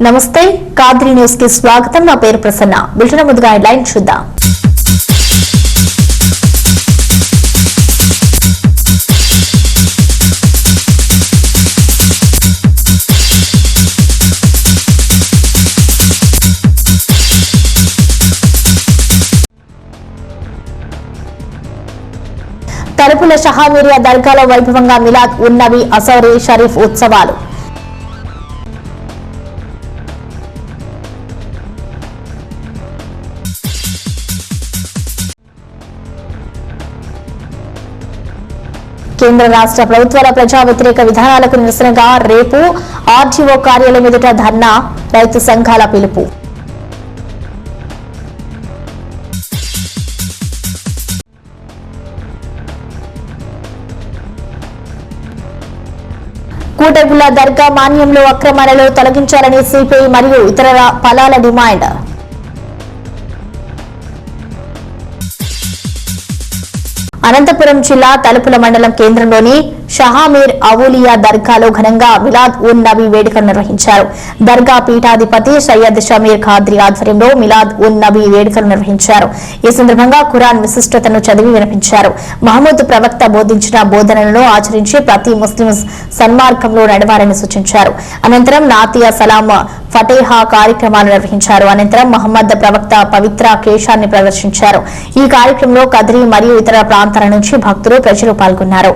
నమస్తే కాద్రి న్యూస్ కి స్వాగతం। నా పేరు ప్రసన్న। బులెటిన్ ముందుగా హెడ్లైన్ చూద్దాం। తలుపుల షహామీరియా దర్గాలో వైభవంగా మిలాద్ ఉన్ నబీ అసౌరీ షరీఫ్ ఉత్సవాలు। కేంద్ర రాష్ట్ర ప్రభుత్వాల ప్రజా వ్యతిరేక విధానాలకు నిరసనగా రేపు ఆర్టీఓ కార్యాలయం ఎదుట ధర్నా, రైతు సంఘాల పిలుపు। కూటగుల దర్గా మాన్యంలో అక్రమాలలో తొలగించాలని సిపిఐ మరియు ఇతర పలాల డిమాండ్। అనంతపురం జిల్లా తలుపుల మండలం కేంద్రంలోని షహామీర్ అవులియా దర్గాలో ఘనంగా మిలాద్ ఉన్ నబీ వేడుకలు నిర్వహించారు। దర్గా పీఠాధిపతి సయ్యద్ షమీర్ ఖాద్రి ఆధ్వర్యంలో మిలాద్ ఉన్ నబీ వేడుకలు నిర్వహించారు। ఈ సందర్భంగా ఖురాన్ విశిష్టతను చదివి వినిపించారు। మహమ్మద్ ప్రవక్త బోధించిన బోధనలను ఆచరించి ప్రతి ముస్లిం సన్మార్గంలో నడవాలని సూచించారు। అనంతరం నాతియా సలాం ఫతేహా కార్యక్రమాలు నిర్వహించారు। అనంతరం మహమ్మద్ ప్రవక్త పవిత్ర కేశాన్ని ప్రదర్శించారు। ఈ కార్యక్రమంలో కద్రి మరియు ఇతర ప్రాంతాల నుంచి భక్తులు ప్రజలు పాల్గొన్నారు।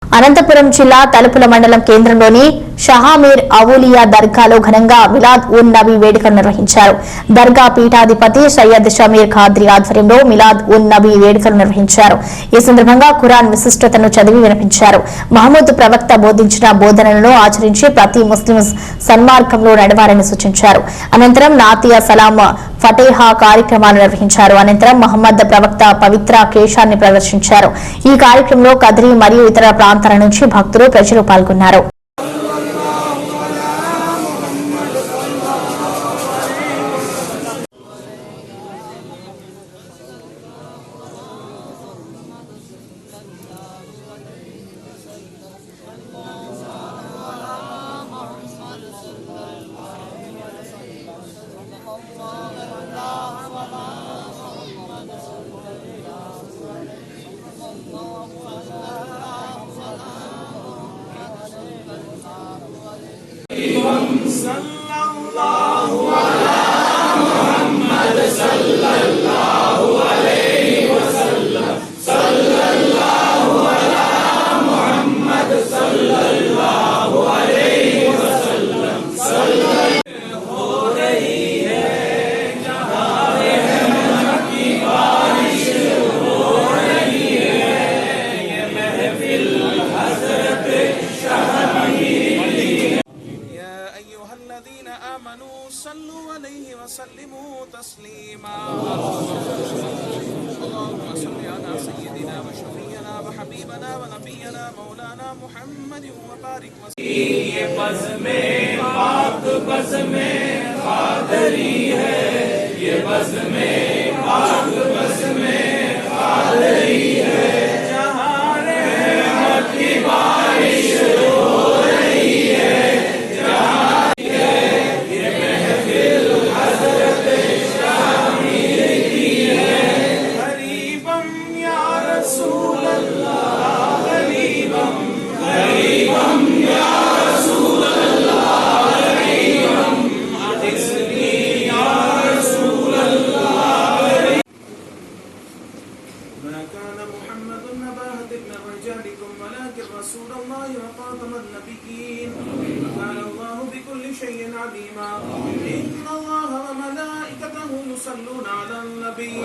అనంతపురం జిల్లా తలుపుల మండలం కేంద్రంలోని షహామీర్ అవులియా దర్గాలో ఘనంగా మిలాద్ ఉన్ నబీ వేడుకలు నిర్వహించారు। దర్గా పీఠాధిపతి సయ్యద్ షమీర్ ఖాద్రి ఆధ్వర్యంలో మిలాద్ ఉన్ నబీ వేడుకలు నిర్వహించారు। ఈ సందర్భంగా ఖురాన్ విశిష్టతను చదివి వినిపించారు। మహమ్మద్ ప్రవక్త బోధించిన బోధనలను ఆచరించి ప్రతి ముస్లిం సన్మార్గంలో నడవాలని సూచించారు। అనంతరం నాతియా సలాం ఫతేహా కార్యక్రమాలు నిర్వహించారు। అనంతరం మహమ్మద్ ప్రవక్త పవిత్ర కేశాన్ని ప్రదర్శించారు। ఈ కార్యక్రమంలో కద్రి మరియు ఇతర ప్రాంతాల నుంచి భక్తులు ప్రజలు పాల్గొన్నారు। ये बज़्मे पाक बज़्मे क़ादरी है, ये बज़्मे पाक बज़्मे क़ादरी है। जहाँ रहमत की बारिश हो रही है, जहाँ ये महफिल हज़रत शामीर की है। ग़रीबम या रसूल अल्लाह, ग़रीबम ग़रीबम या रसूल अल्लाह, ग़रीबम अग़िस्नी या रसूल अल्लाह। ما كان محمد أبا أحد من رجالكم ولكن رسول الله وخاتم النبيين وكان الله بكل شيء عليما। إن الله وملائكته يصلون على النبي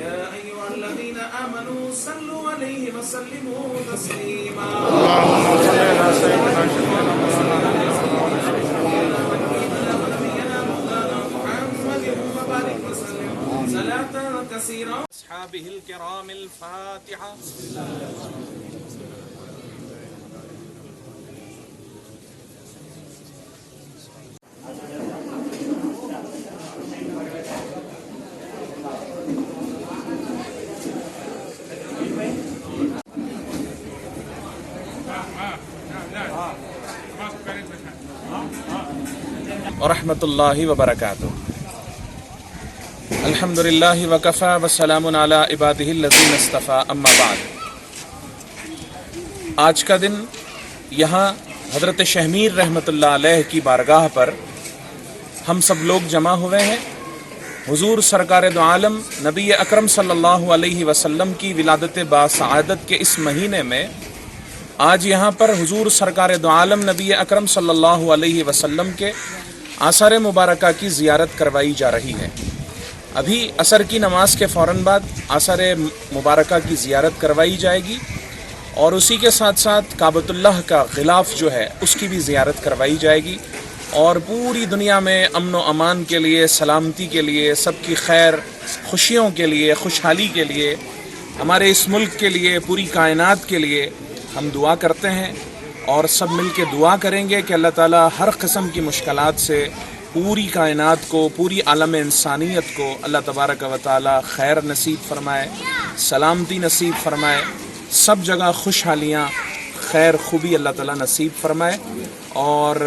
يا أيها الذين آمنوا صلوا عليه وسلموا تسليما। اللهم صل على سيدنا محمد وبارك وسلم صلاة كثيرة أصحابه الكرام الفاتحة. व रहमतुल्लाहि व बरकातुहू। अल्हम्दुलिल्लाहि व कफ़ा व सलामुन अला इबादिहिल लज़ीना इस्तफ़ा, अम्मा बाद। आज का दिन यहाँ हज़रत शहमीर रहमतुल्लाह अलैह की बारगाह पर हम सब लोग जमा हुए हैं। हुजूर सरकार दो आलम नबी अकरम सल्लल्लाहु अलैहि वसल्लम की विलादत बासआदत के इस महीने में आज यहाँ पर हुजूर सरकार दो आलम नबी अकरम सल्लल्लाहु अलैहि वसल्लम के आसार मुबारका की ज़ियारत करवाई जा रही है। अभी असर की नमाज के फ़ौरन बाद आसार मुबारका की ज़ियारत करवाई जाएगी और उसी के साथ साथ काबतुल्लाह का ग़िलाफ़ जो है उसकी भी ज़ियारत करवाई जाएगी और पूरी दुनिया में अमन व अमान के लिए, सलामती के लिए, सबकी खैर खुशियों के लिए, खुशहाली के लिए, हमारे इस मुल्क के लिए, पूरी कायनात के लिए हम दुआ करते हैं और सब मिल के दुआ करेंगे कि अल्लाह ताला हर किस्म की मुश्किलात से पूरी कायनात को, पूरी आलम इंसानियत को अल्लाह तबारक व तआला खैर नसीब फरमाए, सलामती नसीब फरमाए, सब जगह खुशहालियाँ, खैर खूबी अल्लाह ताला नसीब फरमाए और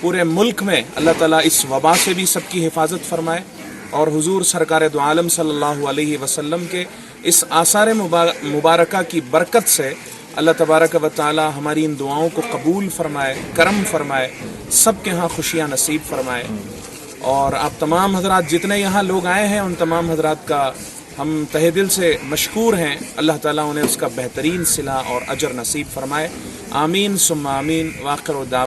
पूरे मुल्क में अल्लाह ताला इस वबा से भी सबकी हिफाजत फरमाए और हुजूर सरकार दो आलम सल्लल्लाहु अलैहि वसल्लम के इस आसार मुबारका की बरकत से अल्लाह तबारक व तआला हमारी इन दुआओं को कबूल फरमाए, करम फरमाए, सब के यहाँ खुशियाँ नसीब फरमाए। और आप तमाम हजरात जितने यहाँ लोग आए हैं उन तमाम हजरात का हम तहे दिल से मशकूर हैं। अल्लाह ताला उन्हें उसका बेहतरीन सिला और अजर नसीब फरमाए। आमीन सुम्मा आमीन। वाखिर दावा।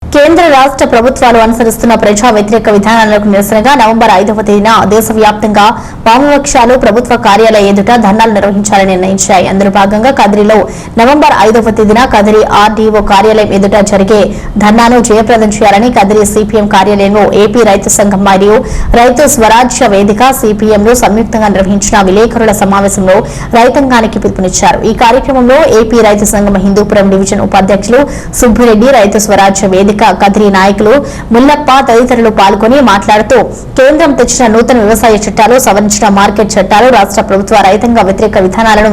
కేంద్ర రాష్ట్ర ప్రభుత్వాలు అనుసరిస్తున్న ప్రజా వ్యతిరేక విధానాలకు నిరసనగా నవంబర్ 5వ తేదీన దేశవ్యాప్తంగా వామపక్షాలు ప్రభుత్వ కార్యాలయ ఎదుట ధర్నాలు నిర్వహించాలని నిర్ణయించాయి. అందులో భాగంగా కదిరిలో నవంబర్ 5వ తేదీన కదిరి ఆర్డీఓ కార్యాలయం ఎదుట జరిగే ధర్నాను జయప్రదం చేయాలని కదిరి సిపిఎం కార్యాలయంలో ఏపీ రైతు సంఘం మరియు రైతు స్వరాజ్య వేదిక సిపిఎంలు సంయుక్తంగా నిర్వహించిన విలేకరుల సమావేశంలో రైతాంగానికి పిలుపునిచ్చారు. ఈ కార్యక్రమంలో ఏపీ రైతు సంఘం హిందూపురం డివిజన్ ఉపాధ్యక్షులు సుబ్బిరెడ్డి, రైతు స్వరాజ్య వేదిక కదిరి నాయకులు ముల్లప్ప తదితరులు పాల్గొని మాట్లాడుతూ కేంద్రం తెచ్చిన నూతన వ్యవసాయ చట్టాలు, సవరించిన మార్కెట్ చట్టాలు, రాష్ట్ర ప్రభుత్వ రైతాంగ వ్యతిరేక విధానాలను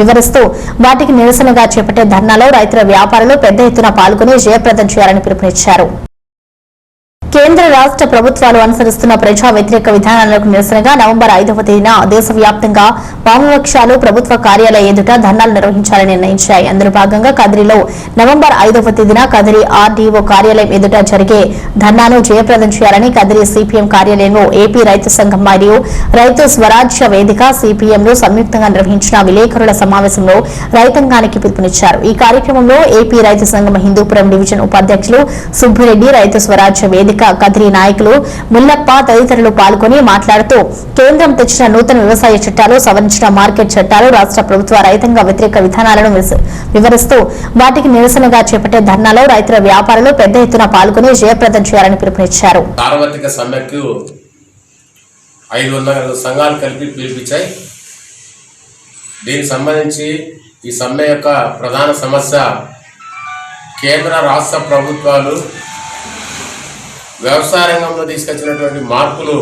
వివరిస్తూ వాటికి నిరసనగా చేపట్టే ధర్నాలో రైతుల వ్యాపారులు పెద్ద ఎత్తున పాల్గొని జయప్రదం చేయాలని పిలుపునిచ్చారు. కేంద్ర రాష్ట్ర ప్రభుత్వాలు అనుసరిస్తున్న ప్రజా వ్యతిరేక విధానాలకు నిరసనగా నవంబర్ 5వ తేదీన దేశవ్యాప్తంగా వామపక్షాలు ప్రభుత్వ కార్యాలయ ఎదుట ధర్నాలు నిర్వహించాలని నిర్ణయించాయి. అందులో భాగంగా కదిరిలో నవంబర్ 5వ తేదీన కదిరి ఆర్డీఓ కార్యాలయం ఎదుట జరిగే ధర్నాను జయప్రదం చేయాలని కదిరి సిపిఎం కార్యాలయంలో ఏపీ రైతు సంఘం మరియు రైతు స్వరాజ్య వేదిక సిపిఎంలు సంయుక్తంగా నిర్వహించిన విలేకరుల సమావేశంలో రైతాంగానికి పిలుపునిచ్చారు. ఈ కార్యక్రమంలో ఏపీ రైతు సంఘం హిందూపురం డివిజన్ ఉపాధ్యక్షులు సుబ్బిరెడ్డి, రైతు స్వరాజ్య వేదిక కదిరి నాయకులు ముల్లప్ప తదితరులు పాల్గొని మాట్లాడుతూ కేంద్రం తెచ్చిన నూతన వ్యవసాయ చట్టాలు, సవరించిన మార్కెట్ చట్టాలు, రాష్ట్ర ప్రభుత్వ రైతాంగ వ్యతిరేక విధానాలను వివరిస్తూ వాటికి నిరసనగా చేపట్టే ధర్నాలో రైతుల వ్యాపారులు పెద్ద ఎత్తున పాల్గొని జయప్రదం చేయాలని పిలుపునిచ్చారు. సార్వత్రిక సమ్మెకు 500 సంఘాలు కలిపి పిలిపించాయి. దీనికి సంబంధించి ఈ సమ్మె యొక్క ప్రధాన సమస్య కేంద్ర రాష్ట్ర ప్రభుత్వాలు వ్యవసాయ రంగంలో తీసుకొచ్చినటువంటి మార్పులు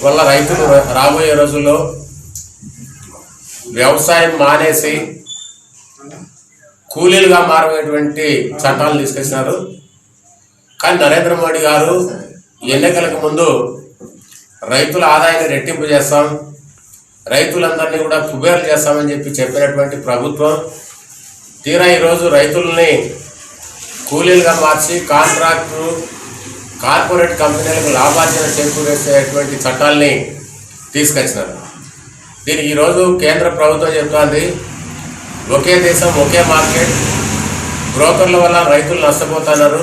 వల్ల రైతులు రాబోయే రోజుల్లో వ్యవసాయం మానేసి కూలీలుగా మారేటువంటి చట్టాలు తీసుకొచ్చినారు. కానీ నరేంద్ర మోడీ గారు ఎన్నికలకు ముందు రైతుల ఆదాయాన్ని రెట్టింపు చేస్తాం, రైతులందరినీ కూడా కుబేర్లు చేస్తామని చెప్పినటువంటి ప్రభుత్వం తీరా ఈరోజు రైతుల్ని కూలీలుగా మార్చి కాంట్రాక్టు, కార్పొరేట్ కంపెనీలకు లాభార్జన చేకూరేసేటువంటి చట్టాలని తీసుకొచ్చినారు. దీనికి ఈరోజు కేంద్ర ప్రభుత్వం చెప్తోంది ఒకే దేశం ఒకే మార్కెట్, బ్రోకర్ల వల్ల రైతులు నష్టపోతున్నారు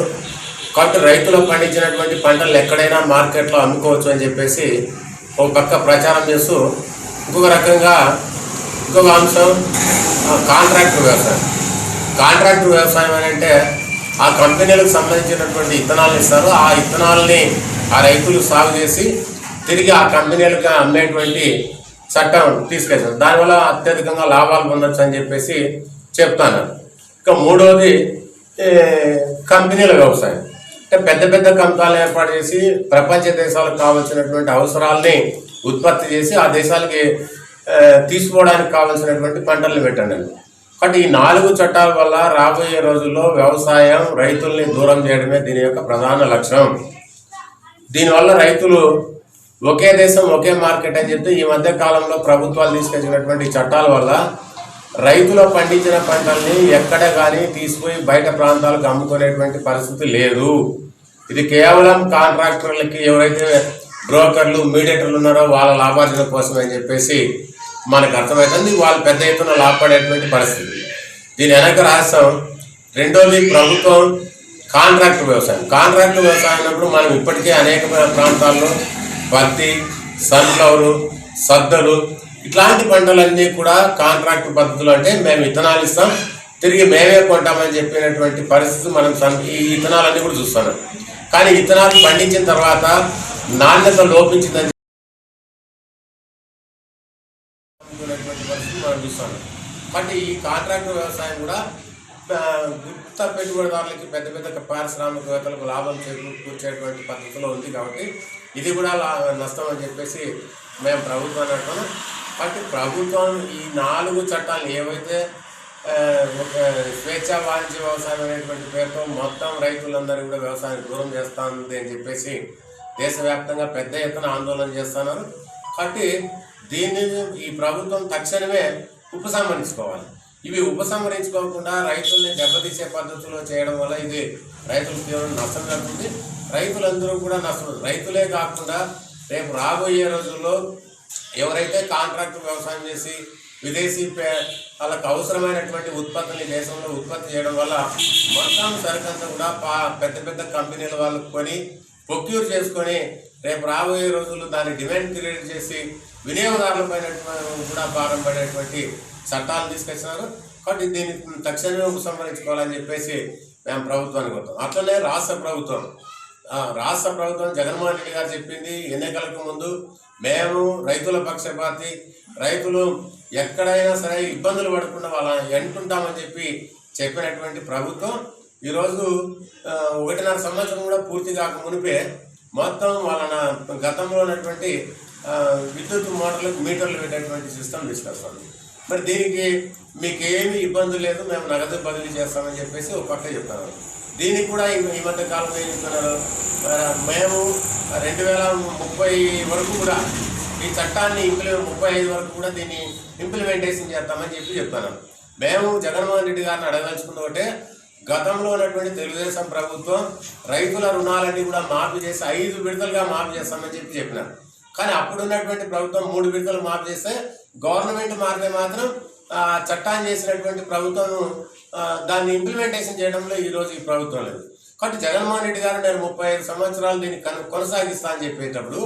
కాబట్టి రైతులు పండించినటువంటి పంటలు ఎక్కడైనా మార్కెట్లో అమ్ముకోవచ్చు అని చెప్పేసి ఒక పక్క ప్రచారం చేస్తూ ఇంకొక రకంగా ఇంకొక అంశం కాంట్రాక్టు వ్యవసాయం. కాంట్రాక్టు వ్యవసాయం అని అంటే ఆ కంపెనీలకు సంబంధించినటువంటి విత్తనాలను ఇస్తారు, ఆ విత్తనాలని ఆ రైతులు సాగు చేసి తిరిగి ఆ కంపెనీలకు అమ్మేటువంటి చట్టం తీసుకొచ్చారు. దానివల్ల అత్యధికంగా లాభాలు పొందొచ్చు అని చెప్పేసి చెప్తాను. ఇక మూడవది కంపెనీల వ్యవసాయం. అంటే పెద్ద పెద్ద కంపెనీలు ఏర్పాటు చేసి ప్రపంచ దేశాలకు కావాల్సినటువంటి అవసరాలని ఉత్పత్తి చేసి ఆ దేశాలకి తీసుకోవడానికి కావాల్సినటువంటి పంటలను పెట్టండి. కాబట్టి ఈ 4 చట్టాల వల్ల రాబోయే రోజుల్లో వ్యవసాయం రైతుల్ని దూరం చేయడమే దీని యొక్క ప్రధాన లక్ష్యం. దీనివల్ల రైతులు ఒకే దేశం ఒకే మార్కెట్ అని చెప్తే ఈ మధ్య కాలంలో ప్రభుత్వాలు తీసుకొచ్చినటువంటి చట్టాల వల్ల రైతులు పండించిన పంటల్ని ఎక్కడ కానీ తీసుకుపోయి బయట ప్రాంతాలకు అమ్ముకునేటువంటి పరిస్థితి లేదు. ఇది కేవలం కాంట్రాక్టర్లకి, ఎవరైతే బ్రోకర్లు మీడియేటర్లు ఉన్నారో వాళ్ళ లాభార్జన కోసం అని చెప్పేసి మనకు అర్థమవుతుంది. వాళ్ళు పెద్ద ఎత్తున లాభపడేటువంటి పరిస్థితి. దీని వెనక రహస్యం రెండోది ప్రభుత్వం కాంట్రాక్ట్ వ్యవసాయం. కాంట్రాక్ట్ వ్యవసాయం అన్నప్పుడు మనం ఇప్పటికే అనేక ప్రాంతాల్లో పత్తి, సన్ఫ్లవరు, సద్దలు ఇట్లాంటి పంటలన్నీ కూడా కాంట్రాక్ట్ పద్ధతులు, అంటే మేము విత్తనాలు ఇస్తాం తిరిగి మేమే కొంటామని చెప్పినటువంటి పరిస్థితి మనం ఈ విత్తనాలన్నీ కూడా చూస్తున్నాం. కానీ విత్తనాలు పండించిన తర్వాత నాణ్యత లోపించిందని పరిస్థితి మనం చూస్తున్నాం. కాబట్టి ఈ కాంట్రాక్ట్ వ్యవసాయం కూడా గుప్త పెట్టుబడిదారులకి, పెద్ద పెద్ద పారిశ్రామికవేత్తలకు లాభం చేకూర్చేటువంటి పద్ధతిలో ఉంది. కాబట్టి ఇది కూడా నష్టం అని చెప్పేసి మేము ప్రభుత్వాన్ని అంటున్నాం. కాబట్టి ప్రభుత్వం ఈ 4 చట్టాలు ఏవైతే స్వేచ్ఛా వాణిజ్య వ్యవసాయం అనేటువంటి పేరుతో మొత్తం రైతులందరూ కూడా వ్యవసాయాన్ని దూరం చేస్తూ ఉంది అని చెప్పేసి దేశవ్యాప్తంగా పెద్ద ఎత్తున ఆందోళన చేస్తున్నారు. కాబట్టి దీన్ని ఈ ప్రభుత్వం తక్షణమే ఉపసంహరించుకోవాలి. ఇవి ఉపసంహరించుకోకుండా రైతుల్ని దెబ్బతీసే పద్ధతిలో చేయడం వల్ల ఇది రైతులకు తీవ్ర నష్టం జరుగుతుంది. రైతులందరూ కూడా నష్టం. రైతులే కాకుండా రేపు రాబోయే రోజుల్లో ఎవరైతే కాంట్రాక్ట్ వ్యవసాయం చేసి విదేశీ వాళ్ళకు అవసరమైనటువంటి ఉత్పత్తిని దేశంలో ఉత్పత్తి చేయడం వల్ల మొత్తం సరుకంతా కూడా పెద్ద పెద్ద కంపెనీల వాళ్ళు కొని ప్రొక్యూర్ చేసుకొని రేపు రాబోయే రోజుల్లో దాన్ని డిమాండ్ క్రియేట్ చేసి వినియోగదారులపైన కూడా భారం పడేటువంటి చట్టాలు తీసుకొచ్చినారు. కాబట్టి దీన్ని తక్షణమే ఉపసంహరించుకోవాలని చెప్పేసి మేము ప్రభుత్వానికి వస్తాం. అట్లనే రాష్ట్ర ప్రభుత్వం జగన్మోహన్ రెడ్డి గారు చెప్పింది ఎన్నికలకు ముందు, మేము రైతుల పక్షపాతి, రైతులు ఎక్కడైనా సరే ఇబ్బందులు పడకుండా వాళ్ళ ఎంటుంటామని చెప్పినటువంటి ప్రభుత్వం ఈరోజు 1.5 సంవత్సరం కూడా పూర్తి కాక మునిపే మొత్తం వాళ్ళ గతంలో ఉన్నటువంటి విద్యుత్ మోటార్లకు మీటర్లు పెట్టేటువంటి సిస్టమ్ తీసుకొస్తాం. మరి దీనికి మీకేమీ ఇబ్బంది లేదు, మేము నగదు బదిలీ చేస్తామని చెప్పేసి ఒక పక్క చెప్తున్నారు. దీనికి కూడా ఈ మధ్య కాలంలో ఏం చెప్తున్నారు, మేము 2030 వరకు కూడా ఈ చట్టాన్ని 35 వరకు కూడా దీన్ని ఇంప్లిమెంటేషన్ చేస్తామని చెప్తున్నారు. మేము జగన్మోహన్ రెడ్డి గారిని అడగదలుచుకున్న ఒకటే, గతంలో ఉన్నటువంటి తెలుగుదేశం ప్రభుత్వం రైతుల రుణాలన్నీ కూడా మాఫీ చేసి 5 విడతలుగా మాఫీ చేస్తామని చెప్పినారు. కానీ అప్పుడున్నటువంటి ప్రభుత్వం 3 విడతలు మాఫీ చేస్తే గవర్నమెంట్ మారితే మాత్రం చట్టాన్ని చేసినటువంటి ప్రభుత్వం దాన్ని ఇంప్లిమెంటేషన్ చేయడంలో ఈరోజు ఈ ప్రభుత్వం లేదు. కాబట్టి జగన్మోహన్ రెడ్డి గారు నేను 35 సంవత్సరాలు దీన్ని కొనసాగిస్తా అని చెప్పేటప్పుడు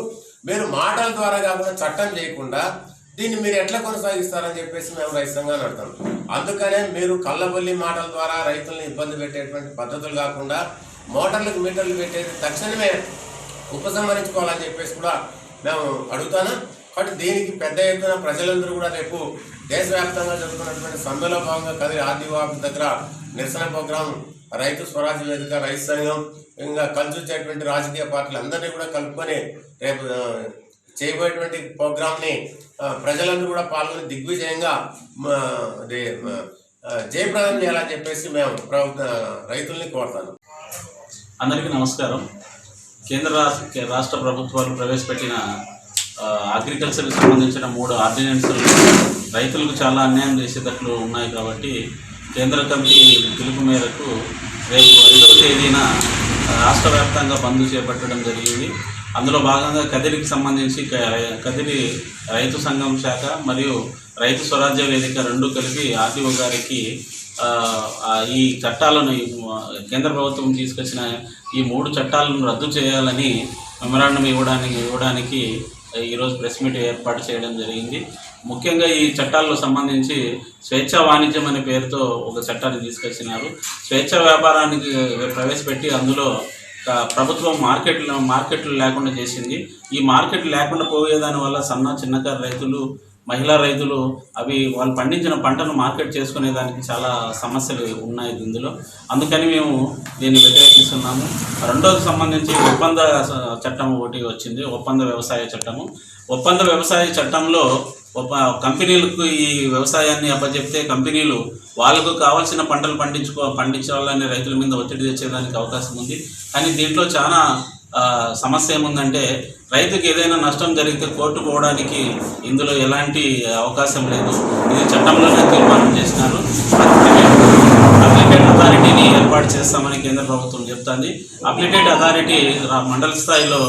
మీరు మాటల ద్వారా కాకుండా చట్టం చేయకుండా దీన్ని మీరు ఎట్లా కొనసాగిస్తారని చెప్పేసి మేము రైతు సంఘాన్ని అడుగుతాం. అందుకనే మీరు కళ్ళబొల్లి మాటల ద్వారా రైతులను ఇబ్బంది పెట్టేటువంటి పద్ధతులు కాకుండా మోటార్లకు మీటర్లు పెట్టేది తక్షణమే ఉపసంహరించుకోవాలని చెప్పేసి కూడా మేము అడుగుతాను. కాబట్టి దీనికి పెద్ద ఎత్తున ప్రజలందరూ కూడా రేపు దేశవ్యాప్తంగా జరుగుతున్నటువంటి సమ్మెలో భాగంగా కదిరి ఆర్డీఓ ఆఫీస్ దగ్గర నిరసన ప్రోగ్రాం, రైతు స్వరాజ్య వేదిక, రైతు సంఘం, ఇంకా కలిసి వచ్చేటువంటి రాజకీయ పార్టీలు అందరినీ కూడా కలుపుకొని రేపు చేయబోయేటువంటి ప్రోగ్రాంని ప్రజలందరూ కూడా పాల్గొని దిగ్విజయంగా జయప్రదం చేయాలని చెప్పేసి మేము రైతుల్ని కోరుతాను. అందరికీ నమస్కారం. కేంద్ర రాష్ట్ర ప్రభుత్వాలు ప్రవేశపెట్టిన అగ్రికల్చర్కి సంబంధించిన 3 ఆర్డినెన్సులు రైతులకు చాలా అన్యాయం చేసేటట్లు ఉన్నాయి. కాబట్టి కేంద్ర కమిటీ పిలుపు మేరకు రేపు 5వ తేదీన రాష్ట్ర వ్యాప్తంగా బంద్ చేపట్టడం జరిగింది. అందులో భాగంగా కదిరికి సంబంధించి కదిరి రైతు సంఘం శాఖ మరియు రైతు స్వరాజ్య వేదిక 2 కలిపి ఆర్టీఓ గారికి ఈ చట్టాలను కేంద్ర ప్రభుత్వం తీసుకొచ్చిన ఈ 3 చట్టాలను రద్దు చేయాలని మెమరాండం ఇవ్వడానికి ఈరోజు ప్రెస్ మీట్ ఏర్పాటు చేయడం జరిగింది. ముఖ్యంగా ఈ చట్టాలకు సంబంధించి స్వేచ్ఛా వాణిజ్యం అనే పేరుతో ఒక చట్టాన్ని తీసుకొచ్చినారు. స్వేచ్ఛ వ్యాపారానికి ప్రవేశపెట్టి అందులో ప్రభుత్వం మార్కెట్లు లేకుండా చేసింది. ఈ మార్కెట్ లేకుండా పోయేదాని వల్ల చిన్నకారు రైతులు, మహిళా రైతులు వాళ్ళు పండించిన పంటను మార్కెట్ చేసుకునేదానికి చాలా సమస్యలు ఉన్నాయి ఇందులో. అందుకని మేము దీన్ని వ్యతిరేకిస్తున్నాము. రెండోది సంబంధించి ఒప్పంద చట్టం ఒకటి వచ్చింది, ఒప్పంద వ్యవసాయ చట్టము. ఒప్పంద వ్యవసాయ చట్టంలో కంపెనీలకు ఈ వ్యవసాయాన్ని అప్పచెప్తే కంపెనీలు వాళ్ళకు కావాల్సిన పంటలు పండించాలని రైతుల మీద ఒత్తిడి తెచ్చేదానికి అవకాశం ఉంది. కానీ దీంట్లో చాలా సమస్య ఏముందంటే రైతుకి ఏదైనా నష్టం జరిగితే కోర్టు పోవడానికి ఇందులో ఎలాంటి అవకాశం లేదు. ఇది చట్టంలోనే తీర్మానం చేసినారు. అప్లికేట్ అథారిటీని ఏర్పాటు చేస్తామని కేంద్ర ప్రభుత్వం చెప్తుంది. అప్లికేట్ అథారిటీ మండల స్థాయిలో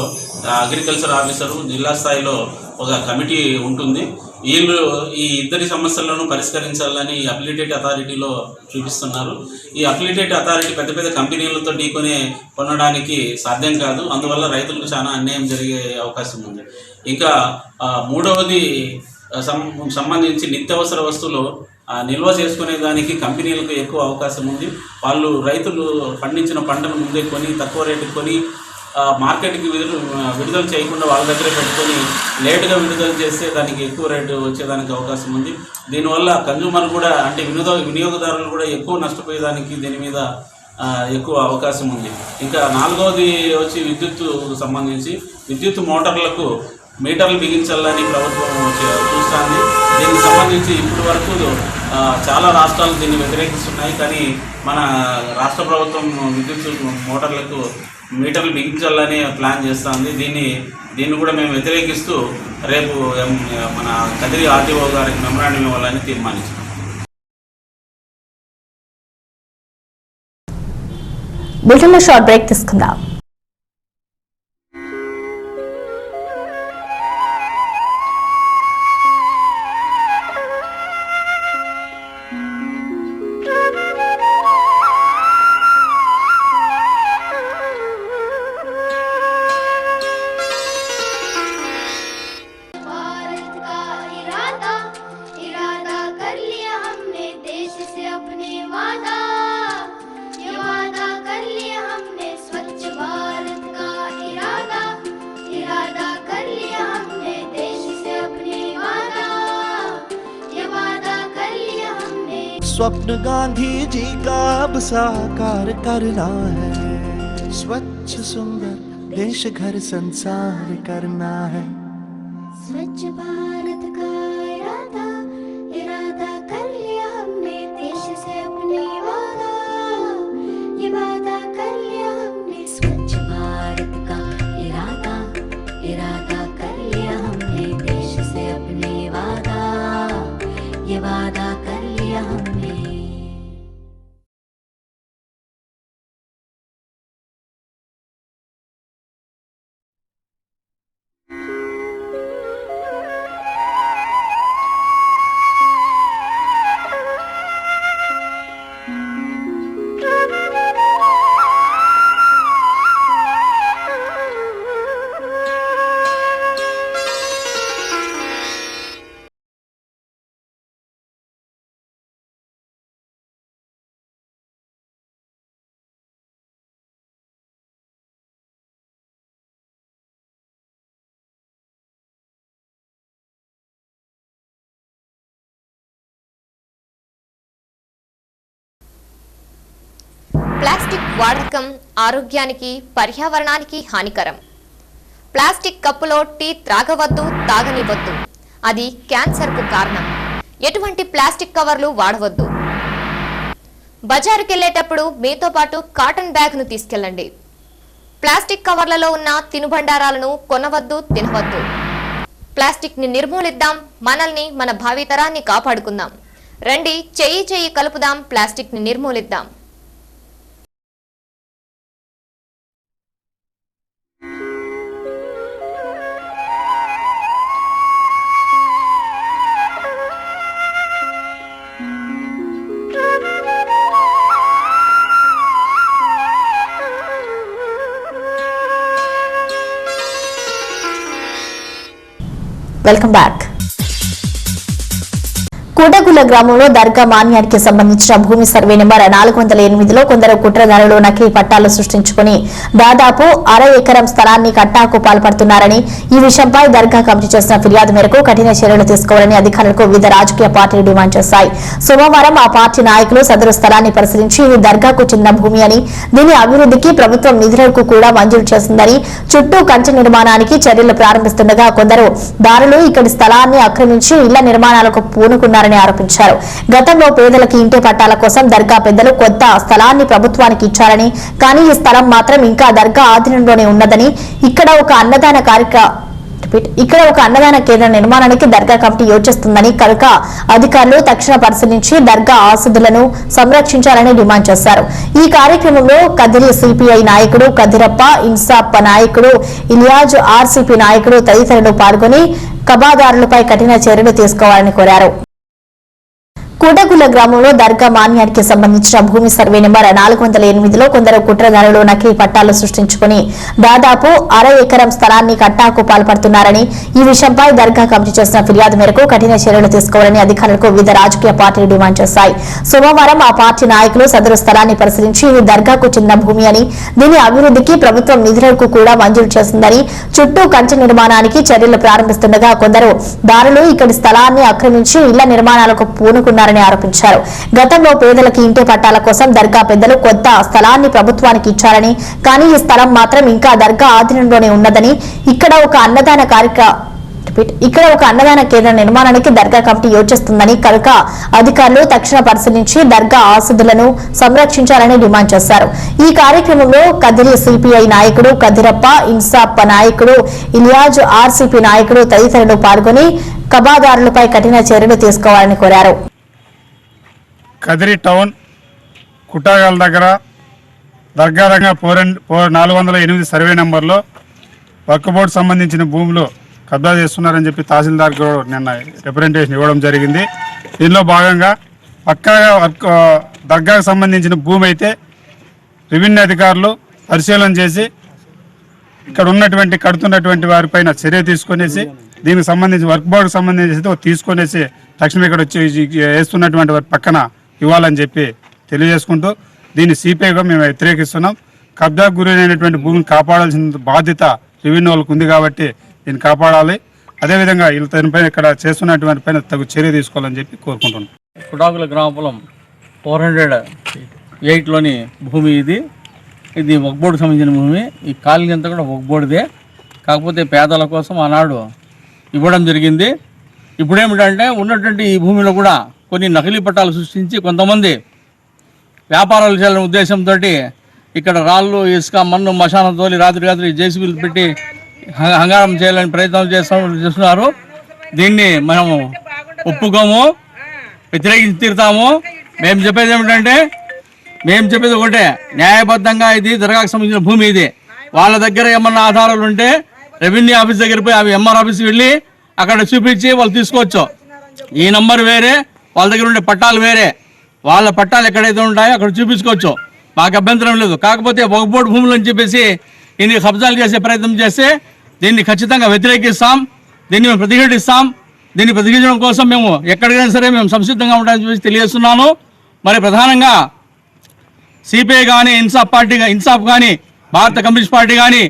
అగ్రికల్చర్ ఆఫీసరు, జిల్లా స్థాయిలో ఒక కమిటీ ఉంటుంది. వీళ్ళు ఈ ఇద్దరి సమస్యలను పరిష్కరించాలని ఈ అప్లికేట్ అథారిటీలో చూపిస్తున్నారు. ఈ అప్లికేట్ అథారిటీ పెద్ద పెద్ద కంపెనీలతో కొనడానికి సాధ్యం కాదు. అందువల్ల రైతులకు చాలా అన్యాయం జరిగే అవకాశం ఉంది. ఇంకా మూడవది సంబంధించి నిత్యావసర వస్తువులు నిల్వ చేసుకునే దానికి కంపెనీలకు ఎక్కువ అవకాశం ఉంది. వాళ్ళు రైతులు పండించిన పంటను ముందే కొని తక్కువ రేటుకి కొని మార్కెట్కి విడుదల చేయకుండా వాళ్ళ దగ్గర పెట్టుకొని లేటుగా విడుదల చేస్తే దానికి ఎక్కువ రేటు వచ్చేదానికి అవకాశం ఉంది. దీనివల్ల కన్జ్యూమర్ కూడా అంటే వినియోగదారులు కూడా ఎక్కువ నష్టపోయేదానికి దీని మీద ఎక్కువ అవకాశం ఉంది. ఇంకా నాలుగవది వచ్చి విద్యుత్ సంబంధించి విద్యుత్ మోటార్లకు మీటర్లు బిగించాలని ప్రభుత్వం చూస్తుంది. దీనికి సంబంధించి ఇప్పటి వరకు చాలా రాష్ట్రాలు దీన్ని వ్యతిరేకిస్తున్నాయి. కానీ మన రాష్ట్ర ప్రభుత్వం విద్యుత్ మోటార్లకు మీటర్లు బిగించాలని ప్లాన్ చేస్తుంది. దీన్ని కూడా మేము వ్యతిరేకిస్తూ రేపు మన కదిరి ఆర్టీఓ గారికి మెమరాండం ఇవ్వాలని తీర్మానించాం. బులెటిన్లో షార్ట్ బ్రేక్ తీసుకుందాం. स्वप्न गांधी जी का अब साकार करना है, स्वच्छ सुंदर देश घर संसार करना है। स्वच्छ भारत का इरादा कर लिया हमने, देश से अपने वादा, ये वादा कर लिया हमने। स्वच्छ भारत का इरादा कर लिया हमने, देश से अपने वादा, ये वादा कर लिया हमने। ప్లాస్టిక్ వాడకం ఆరోగ్యానికి పర్యావరణానికి హానికరం. ప్లాస్టిక్ కప్పులో టీ త్రాగవద్దు, తాగనివద్దు. అది క్యాన్సర్కు కారణం. ఎటువంటి ప్లాస్టిక్ కవర్లు వాడవద్దు. బజారుకెళ్లేటప్పుడు మీతో పాటు కాటన్ బ్యాగ్ను తీసుకెళ్లండి. ప్లాస్టిక్ కవర్లలో ఉన్న తినుబండారాలను కొనవద్దు, తినవద్దు. ప్లాస్టిక్ ని నిర్మూలిద్దాం. మనల్ని, మన భావితరాన్ని కాపాడుకుందాం. రండి, చెయ్యి చెయ్యి కలుపుదాం. ప్లాస్టిక్ ని నిర్మూలిద్దాం. Welcome back. కూటగుల గ్రామంలో దర్గా మాన్యానికి సంబంధించిన భూమి సర్వే నెంబర్ 408లో కొందరు కుట్రదారులు నకిలీ పట్టాలు సృష్టించుకుని దాదాపు అర ఎకరం స్థలాన్ని కట్టాకు పాల్పడుతున్నారని ఈ విషయంపై దర్గా కమిటీ చేసిన ఫిర్యాదు మేరకు కఠిన చర్యలు తీసుకోవాలని అధికారులకు వివిధ రాజకీయ పార్టీలు డిమాండ్ చేశాయి. సోమవారం ఆ పార్టీ నాయకులు సదరు స్థలాన్ని పరిశీలించి ఇది దర్గాకు చెందిన భూమి అని, దీని అభివృద్ధికి ప్రభుత్వం నిధులకు కూడా మంజూరు చేసిందని, చుట్టూ కంచె నిర్మాణానికి చర్యలు ప్రారంభిస్తుండగా కొందరు దారులు ఇక్కడి స్థలాన్ని ఆక్రమించి ఇళ్ల నిర్మాణాలకు పూనుకున్నారని ఆరోపించారు. గతంలో పేదలకు ఇంటి పట్టాల కోసం దర్గా పెద్దలు కొత్త స్థలాన్ని ప్రభుత్వానికి ఇచ్చారని, కానీ ఈ స్థలం మాత్రం ఇంకా దర్గా ఆధీనంలోనే ఉన్నదని, ఇక్కడ ఒక అన్నదాన కేంద్రం నిర్మాణానికి దర్గా కమిటీ యోచిస్తుందని కనుక అధికారులు తక్షణ పరిశీలించి దర్గా ఆస్తులను సంరక్షించాలని డిమాండ్ చేశారు. ఈ కార్యక్రమంలో కదిరి సిపిఐ నాయకుడు కదిరప్ప, ఇన్సాప్ నాయకుడు ఇలియాజ్, ఆర్సీపీ నాయకుడు తదితరులు పాల్గొని కబాదారులపై కఠిన చర్యలు తీసుకోవాలని కోరారు. కూటగుల గ్రామంలో దర్గా మాన్యానికి సంబంధించిన భూమి సర్వే నెంబర్ 408లో కొందరు కుట్రదారులు నకిలీ పట్టాలు సృష్టించుకుని దాదాపు అర ఎకరం స్థలాన్ని కట్టాకు పాల్పడుతున్నారని ఈ విషయంపై దర్గా కమిటీ చేసిన ఫిర్యాదు మేరకు కఠిన చర్యలు తీసుకోవాలని అధికారులకు వివిధ రాజకీయ పార్టీలు డిమాండ్ చేశాయి. సోమవారం ఆ పార్టీ నాయకులు సదరు స్థలాన్ని పరిశీలించి ఇది దర్గాకు చెందిన భూమి అని, దీని అభివృద్ధికి ప్రభుత్వం నిధులకు కూడా మంజూరు చేసిందని, చుట్టూ కంచె నిర్మాణానికి చర్యలు ప్రారంభిస్తుండగా కొందరు దారులు ఇక్కడి స్థలాన్ని ఆక్రమించి ఇళ్ల నిర్మాణాలకు పూనుకున్నారని ఆరోపించారు. గతంలో పేదలకు ఇంటి పట్టాల కోసం దర్గా పెద్దలు కొత్త స్థలాన్ని ప్రభుత్వానికి ఇచ్చారని, కానీ ఈ స్థలం మాత్రం ఇంకా దర్గా ఆధీనంలోనే ఉన్నదని, ఇక్కడ ఒక అన్నదాన కేంద్రం నిర్మాణానికి దర్గా కమిటీ యోచిస్తుందని కనుక అధికారులు తక్షణ పరిశీలించి దర్గా ఆస్తులను సంరక్షించాలని డిమాండ్ చేశారు. ఈ కార్యక్రమంలో కదిరి సిపిఐ నాయకుడు కదిరప్ప, ఇన్సాప్ నాయకుడు ఇలియాజ్, ఆర్సీపీ నాయకుడు తదితరులు పాల్గొని కబాదారులపై కఠిన చర్యలు తీసుకోవాలని కోరారు. కదిరి టౌన్ కుట్టాగాల దగ్గర దర్గా రంగ 408 సర్వే నెంబర్లో వర్క్ బోర్డు సంబంధించిన భూములు కబ్జా చేస్తున్నారని చెప్పి తహసీల్దార్ కూడా నిన్న రిప్రజెంటేషన్ ఇవ్వడం జరిగింది. దీనిలో భాగంగా పక్కాగా దర్గాకు సంబంధించిన భూమి అయితే రెవెన్యూ అధికారులు పరిశీలన చేసి ఇక్కడ కడుతున్నటువంటి వారిపైన చర్య తీసుకునేసి దీనికి సంబంధించి వర్క్ బోర్డుకు సంబంధించి తీసుకునేసి తక్షణం ఇక్కడ వచ్చి వేస్తున్నటువంటి వారి పక్కన ఇవ్వాలని చెప్పి తెలియజేసుకుంటూ దీన్ని సిపిఐగా మేము వ్యతిరేకిస్తున్నాం. కబ్జాకు గురైనటువంటి భూమిని కాపాడాల్సిన బాధ్యత రెవెన్యూ వాళ్ళకు ఉంది కాబట్టి దీన్ని కాపాడాలి. అదేవిధంగా వీళ్ళపైన ఇక్కడ చేస్తున్నటువంటి పైన తగు చర్య తీసుకోవాలని చెప్పి కోరుకుంటున్నాం. కుటాకుల గ్రామపురం 408లోని భూమి ఇది వక్బోర్డుకు సంబంధించిన భూమి. ఈ కాలనీ అంతా కూడా వక్బోర్డుదే, కాకపోతే పేదల కోసం ఆనాడు ఇవ్వడం జరిగింది. ఇప్పుడేమిటంటే ఉన్నటువంటి ఈ భూమిలో కూడా కొన్ని నకిలీ పట్టాలు సృష్టించి కొంతమంది వ్యాపారాలు చేయాలనే ఉద్దేశంతో ఇక్కడ రాళ్ళు, ఇసుక, మన్ను, మశానం తోలి రాత్రి జేసీబీలు పెట్టి హంగారం చేయాలని ప్రయత్నం చేస్తున్నారు. దీన్ని మనము ఒప్పుకోము, వ్యతిరేకించి తీరుతాము. మేము చెప్పేది ఒకటే, న్యాయబద్ధంగా ఇది దర్గాకు సంబంధించిన భూమి. ఇది వాళ్ళ దగ్గర ఏమన్నా ఆధారాలు ఉంటే రెవెన్యూ ఆఫీస్ దగ్గర పోయి అవి ఎంఆర్ ఆఫీస్కి వెళ్ళి అక్కడ చూపించి వాళ్ళు తీసుకోవచ్చు. ఈ నంబర్ వేరే, వాళ్ళ దగ్గర ఉండే పట్టాలు వేరే. వాళ్ళ పట్టాలు ఎక్కడైతే ఉంటాయో అక్కడ చూపించుకోవచ్చు, మాకు అభ్యంతరం లేదు. కాకపోతే ఒక బోర్డు భూములు అని చెప్పేసి దీన్ని కబ్జాలు చేసే ప్రయత్నం చేస్తే దీన్ని ఖచ్చితంగా వ్యతిరేకిస్తాం, దీన్ని మేము ప్రతిఘటిస్తాం. దీన్ని ప్రతిఘటించడం కోసం మేము ఎక్కడికైనా సరే మేము సంసిద్ధంగా ఉంటామని చెప్పేసి తెలియజేస్తున్నాను. మరి ప్రధానంగా సిపిఐ కానీ, ఇన్సాఫ్ కానీ, భారత కమ్యూనిస్ట్ పార్టీ కానీ,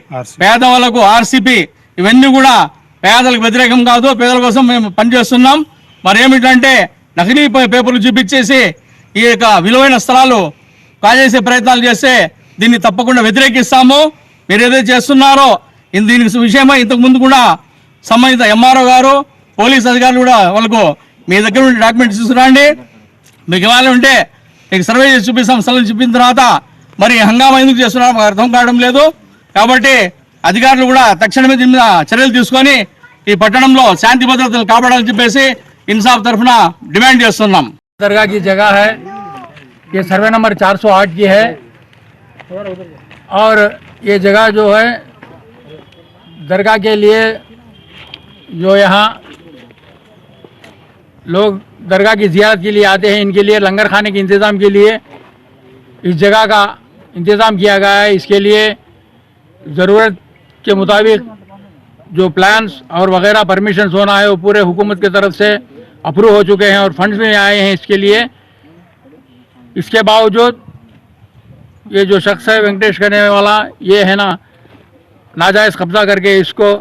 పేదవాళ్లకు ఆర్సీపీ, ఇవన్నీ కూడా పేదలకు వ్యతిరేకం కాదు, పేదల కోసం మేము పనిచేస్తున్నాం. మరి ఏమిటంటే నకిలీ పేపర్లు చూపించేసి ఈ యొక్క విలువైన స్థలాలు కాజేసే ప్రయత్నాలు చేస్తే దీన్ని తప్పకుండా వ్యతిరేకిస్తాము. మీరు ఏదైతే చేస్తున్నారో దీనికి విషయమై ఇంతకుముందు కూడా సంబంధిత ఎంఆర్ఓ గారు, పోలీస్ అధికారులు కూడా వాళ్ళకు మీ దగ్గర ఉండే డాక్యుమెంట్స్ తీసుకురండి, మీకు ఏమైనా ఉంటే మీకు సర్వే చేసి చూపిస్తాం. స్థలం చూపిన తర్వాత మరి హంగామా ఎందుకు చేస్తున్నారో మాకు అర్థం కావడం లేదు. కాబట్టి అధికారులు కూడా తక్షణమే దీని మీద చర్యలు తీసుకొని ఈ పట్టణంలో శాంతి భద్రతలు కాపాడాలని చెప్పేసి ఇన్సాఫ్ తరఫున డిమాండ్ చేస్తున్నాం. दरगाह की जगह है, ये सर्वे नंबर 408 की है और ये जगह जो है दरगाह के लिए जो यहाँ लोग दरगाह की ज़ियारत के लिए आते हैं, इनके लिए लंगर खाने के इंतज़ाम के लिए इस जगह का इंतज़ाम किया गया है. इसके लिए ज़रूरत के मुताबिक जो प्लान्स और वगैरह परमिशंस होना है वो पूरे हुकूमत की तरफ से अप्रूव हो चुके हैं और फंड्स में आए हैं इसके लिए। इसके बावजूद ये जो शख्स है वेंकटेश करने वाला, ये है ना नाजायज़ कब्जा करके इसको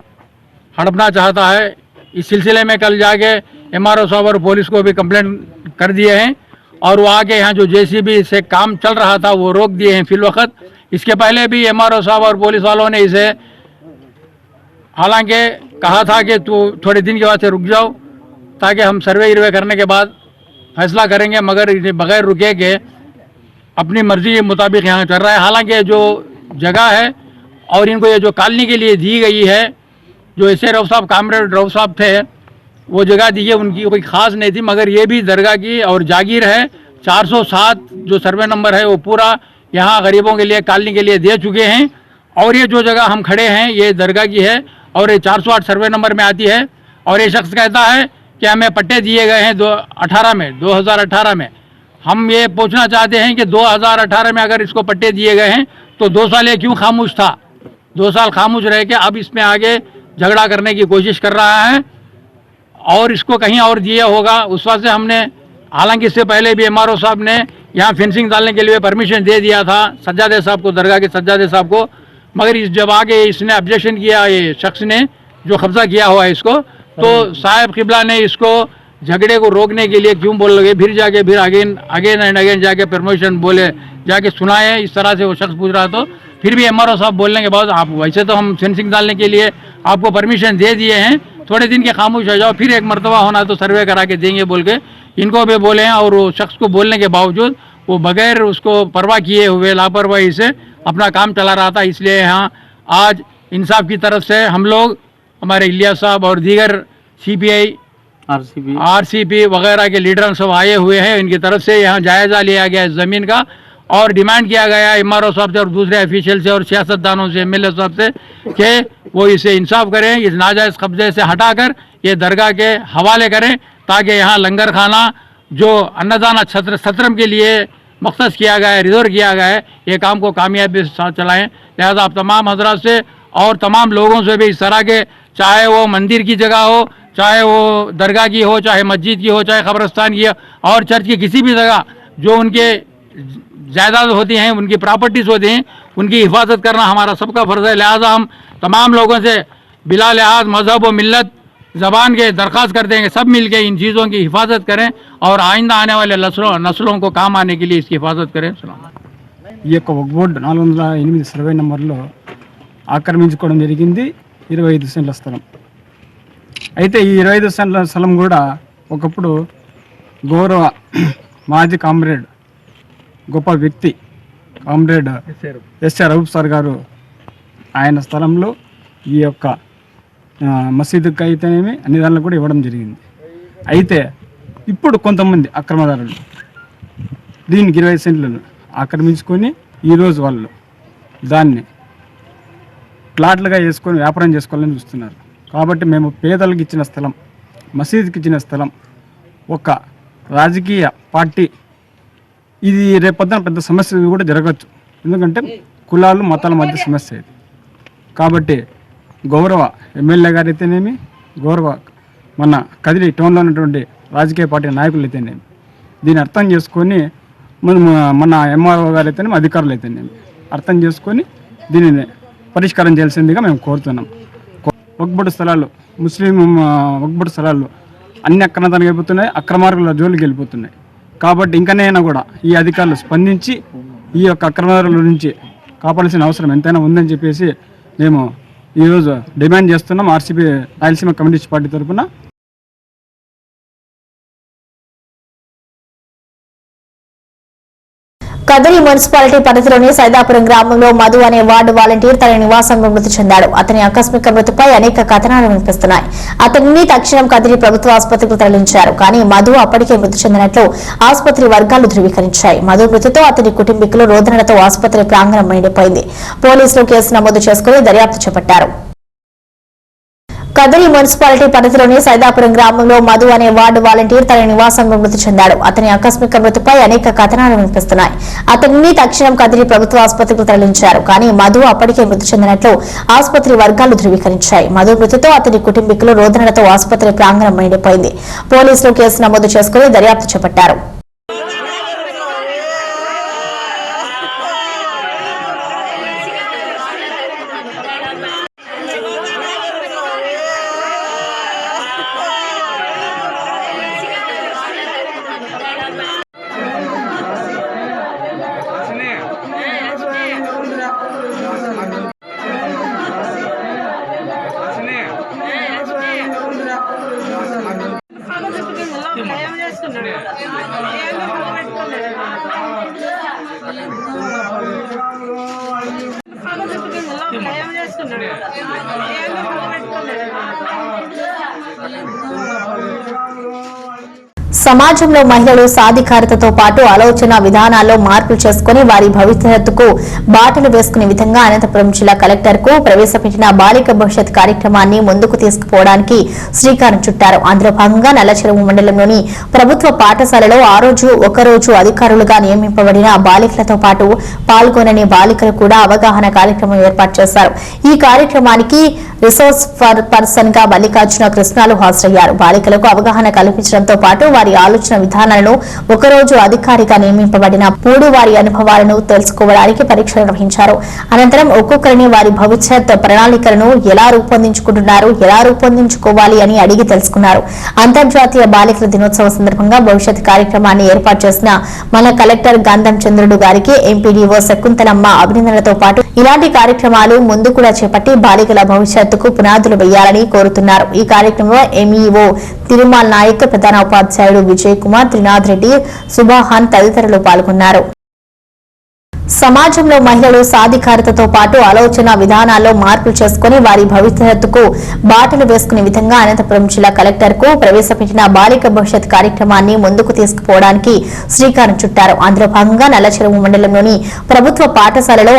हड़पना चाहता है। इस सिलसिले में कल जाके MRO साहब और पुलिस को भी कंप्लेंट कर दिए हैं और वो आके यहाँ जो JCB से काम चल रहा था वो रोक दिए हैं फिल वक्त। इसके पहले भी MRO साहब और पुलिस वालों ने इसे हालांकि कहा था कि तू थोड़े दिन के बाद से रुक जाओ ताकि हम सर्वे करने के बाद फैसला करेंगे, मगर इसे बगैर रुके के अपनी मर्जी के मुताबिक यहाँ चल रहा है। हालांकि जो जगह है और इनको ये जो कॉलोनी के लिए दी गई है, जो ऐसे रऊफ साहब कामरेड रऊफ साहब थे वो जगह दी है, उनकी कोई ख़ास नहीं थी, मगर ये भी दरगाह की और जागीर है। 407 जो सर्वे नंबर है वो पूरा यहाँ गरीबों के लिए कॉलोनी के लिए दे चुके हैं। और ये जो जगह हम खड़े हैं ये दरगाह की है और ये 408 सर्वे नंबर में आती है। और ये शख्स कहता है कि हमें पट्टे दिए गए हैं 2018 में। हम ये पूछना चाहते हैं कि 2018 में अगर इसको पट्टे दिए गए हैं तो 2 साल ये क्यों खामोश था? 2 साल खामोश रह के अब इसमें आगे झगड़ा करने की कोशिश कर रहा है और इसको कहीं और दिया होगा। उस वक्त से हमने, हालांकि इससे पहले भी MRO साहब ने यहाँ फेंसिंग डालने के लिए परमिशन दे दिया था सज्जादे साहब को, दरगाह के सज्जादे साहब को, मगर इस जब आगे इसने ऑब्जेक्शन किया, ये शख्स ने जो कब्जा किया हुआ है इसको, तो साहिब किबला ने इसको झगड़े को रोकने के लिए क्यों बोल लगे, फिर जाके फिर अगेन एंड अगेन जाके परमिशन बोले, जाके सुनाए। इस तरह से वो शख्स पूछ रहा, तो फिर भी MRO साहब बोलने के बाद आप वैसे तो हम फेंसिंग डालने के लिए आपको परमिशन दे दिए हैं, थोड़े दिन के खामोश हो जाओ, फिर एक मरतबा होना तो सर्वे करा के देंगे बोल के इनको भी बोले हैं। और वो शख्स को बोलने के बावजूद वो बगैर उसको परवाह किए हुए लापरवाही से अपना काम चला रहा था। इसलिए यहाँ आज इंसाफ की तरफ से हम लोग, हमारे इलियास साहब और दीगर CPI RCP वगैरह के लीडर सब आए हुए हैं। इनकी तरफ से यहाँ जायज़ा लिया गया है ज़मीन का और डिमांड किया गया है MRO साहब से और दूसरे ऑफिशियल से और सियासतदानों से, MLA साहब से कि वो इसे इंसाफ करें, इस नाजायज़ कब्जे से हटाकर ये दरगाह के हवाले करें ताकि यहाँ लंगर खाना जो अन्नदाना सत्रम के लिए मख्सस किया गया है, रिजर्व किया गया है, ये काम को कामयाबी के साथ चलाएँ। लिहाजा आप तमाम हजरात से और तमाम लोगों से भी इस तरह के, चाहे वो मंदिर की जगह हो, चाहे वो दरगाह की हो, चाहे मस्जिद की हो, चाहे कब्रस्तान की हो और चर्च की किसी भी जगह जो उनके जायदाद होती हैं, उनकी प्रॉपर्टीज़ होती हैं, उनकी हिफाजत करना हमारा सबका फ़र्ज़ है। लिहाजा हम तमाम लोगों से बिला लिहाज मज़हब व मिल्लत ज़बान के दरख्वास्त करते हैं कि सब मिल के इन चीज़ों की हिफाजत करें और आइंदा आने वाले नस्लों को काम आने के लिए इसकी हिफाजत करें। ఈ యొక్క బోర్డు 408 సర్వే నెంబర్లో ఆక్రమించుకోవడం జరిగింది 25 సెంట్ల స్థలం. అయితే ఈ 25 సెంట్ల స్థలం కూడా ఒకప్పుడు గౌరవ మాజీ కామ్రేడ్ గొప్ప వ్యక్తి కామ్రేడ్ ఎస్ఆర్ రౌఫ్ సార్ గారు ఆయన స్థలంలో ఈ యొక్క మసీదుకి అయితేనేమి అన్ని దానిలో కూడా ఇవ్వడం జరిగింది. అయితే ఇప్పుడు కొంతమంది అక్రమదారులు దీనికి 20 సెంట్లను ఆక్రమించుకొని ఈరోజు వాళ్ళు దాన్ని ప్లాట్లుగా వేసుకొని వ్యాపారం చేసుకోవాలని చూస్తున్నారు. కాబట్టి మేము పేదలకు ఇచ్చిన స్థలం, మసీదుకి ఇచ్చిన స్థలం ఒక రాజకీయ పార్టీ, ఇది రేపొద్దున పెద్ద సమస్య కూడా జరగచ్చు. ఎందుకంటే కులాలు మతాల మధ్య సమస్య ఇది. కాబట్టి గౌరవ ఎమ్మెల్యే గారు అయితేనేమి, గౌరవ మన కదిరి టౌన్లో ఉన్నటువంటి రాజకీయ పార్టీ నాయకులు అయితేనేమి దీన్ని అర్థం చేసుకొని మన MRO గారు అయితేనేమి, అధికారులు అయితేనేమి అర్థం చేసుకొని దీనిని పరిష్కారం చేయాల్సిందిగా మేము కోరుతున్నాం. వక్బోర్డు స్థలాలు, ముస్లిం వక్బోర్డు స్థలాలు అన్ని అక్రమతానికి వెళ్ళిపోతున్నాయి, అక్రమార్గుల జోలికి వెళ్ళిపోతున్నాయి. కాబట్టి ఇంకనైనా కూడా ఈ అధికారులు స్పందించి ఈ యొక్క అక్రమార్గుల నుంచి కాపాడాల్సిన అవసరం ఎంతైనా ఉందని చెప్పేసి మేము ఈరోజు డిమాండ్ చేస్తున్నాం. RCP రాయలసీమ కమ్యూనిస్ట్ పార్టీ తరఫున కదిరి మున్సిపాలిటీ పరిధిలోని సైదాపురం గ్రామంలో మధు అనే వార్డు వాలంటీర్ తన నివాసంలో మృతి చెందాడు. అతని ఆకస్మిక మృతిపై అనేక కథనాలు వినిపిస్తున్నాయి. అతనిని తక్షణం కదిరి ప్రభుత్వ ఆసుపత్రికి తరలించారు. కానీ మధు అప్పటికే మృతి చెందినట్లు ఆసుపత్రి వర్గాలు ధృవీకరించాయి. మధు మృతితో అతని కుటుంబీకులు రోదనలతో ఆసుపత్రి ప్రాంగణం నిండిపోయింది. పోలీసులు కేసు నమోదు చేసుకుని దర్యాప్తు చేపట్టారు. కదిరి మున్సిపాలిటీ పరిధిలోని సైదాపురం గ్రామంలో మధు అనే వార్డు వాలంటీర్ తన నివాసంలో మృతి చెందాడు. అతని ఆకస్మిక మృతిపై అనేక కథనాలు వినిపిస్తున్నాయి. అతనిని తక్షణం కదిరి ప్రభుత్వ ఆసుపత్రికి తరలించారు. కానీ మధు అప్పటికే మృతి చెందినట్లు ఆసుపత్రి వర్గాలు ధృవీకరించాయి. మధు మృతితో అతని కుటుంబీకులు రోదనలతో ఆసుపత్రి ప్రాంగణం నిండిపోయింది. పోలీసులు కేసు నమోదు చేసుకుని దర్యాప్తు చేపట్టారు. సమాజంలో మహిళలు సాధికారతతో పాటు ఆలోచన విధానాల్లో మార్పులు చేసుకుని వారి భవిష్యత్తుకు బాటలు వేసుకునే విధంగా అనంతపురం జిల్లా కలెక్టర్ కు ప్రవేశపెట్టిన బాలిక భవిష్యత్ కార్యక్రమాన్ని ముందుకు తీసుకుపోవడానికి శ్రీకారం చుట్టారు. అందులో భాగంగా నల్లచెరువు మండలంలోని ప్రభుత్వ పాఠశాలలో ఒకరోజు అధికారులుగా నియమింపబడిన బాలికలతో పాటు పాల్గొనని బాలికలు కూడా అవగాహన కార్యక్రమం ఏర్పాటు చేశారు. ఈ కార్యక్రమానికి రిసోర్స్ పర్సన్ గా మల్లికార్జున కృష్ణాలు హాజరయ్యారు. బాలికలకు అవగాహన కల్పించడంతో పాటు వారి ఆలోచన విధానాలను ఒకరోజు అధికారిగా నియమింపబడిన పూడు వారి అనుభవాలను తెలుసుకోవడానికి పరీక్ష నిర్వహించారు. అనంతరం ఒక్కొక్కరిని వారి భవిష్యత్ ప్రణాళికలను ఎలా రూపొందించుకుంటున్నారు, ఎలా రూపొందించుకోవాలి అని అడిగి తెలుసుకున్నారు. అంతర్జాతీయ బాలికల దినోత్సవం సందర్భంగా భవిష్యత్ కార్యక్రమాన్ని ఏర్పాటు చేసిన మన కలెక్టర్ గంధం చంద్రుడు గారికి ఎంపీడీఓ శకుంతలమ్మ అభినందనలతో పాటు ఇలాంటి కార్యక్రమాలు ముందు కూడా చేపట్టి బాలికల భవిష్యత్తుకు పునాదులు వేయాలని కోరుతున్నారు. ఈ కార్యక్రమంలో ఎంఈఓ తిరుమల్ నాయక్, ప్రధాన ఉపాధ్యాయుడు విజయ్ కుమార్, త్రినాథ్ రెడ్డి, సుబాహాన్ తదితరులు పాల్గొన్నారు. సమాజంలో మహిళలు సాధికారతతో పాటు ఆలోచన విధానాల్లో మార్పులు చేసుకుని వారి భవిష్యత్తుకు బాటలు వేసుకునే విధంగా అనంతపురం జిల్లా కలెక్టర్ కు ప్రవేశపెట్టిన బాలిక భవిష్యత్ కార్యక్రమాన్ని ముందుకు తీసుకుపోవడానికి శ్రీకారం చుట్టారు. అందులో భాగంగా నల్లచెరువు మండలంలోని ప్రభుత్వ పాఠశాలలో